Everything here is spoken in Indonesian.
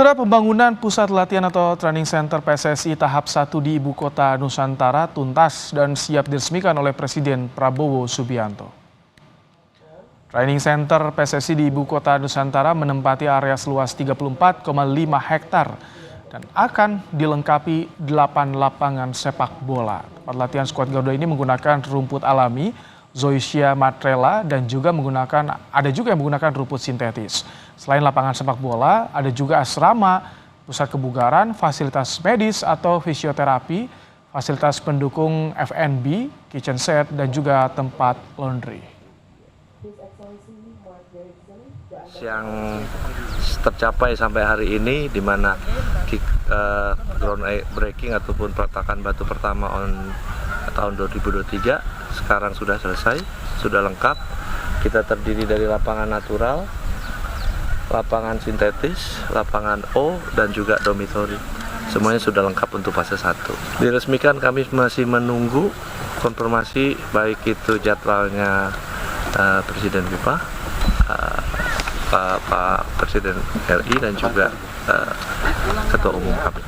Saudara, pembangunan pusat latihan atau training center PSSI tahap 1 di Ibu Kota Nusantara tuntas dan siap diresmikan oleh Presiden Prabowo Subianto. Training center PSSI di Ibu Kota Nusantara menempati area seluas 34,5 hektar dan akan dilengkapi 8 lapangan sepak bola. Tempat latihan skuad Garuda ini menggunakan rumput alami, Zoysia Matrela, dan juga ada juga yang menggunakan rumput sintetis. Selain lapangan sepak bola, ada juga asrama, pusat kebugaran, fasilitas medis atau fisioterapi, fasilitas pendukung F&B, kitchen set, dan juga tempat laundry. Yang tercapai sampai hari ini, di mana ground breaking ataupun peletakan batu pertama tahun 2023 sekarang sudah selesai, sudah lengkap. Kita terdiri dari lapangan natural, lapangan sintetis, lapangan O, dan juga dormitory. Semuanya sudah lengkap untuk fase 1. Diresmikan, kami masih menunggu konfirmasi baik itu jadwalnya Presiden FIFA, Pak Presiden RI, dan juga Ketua Umum kami.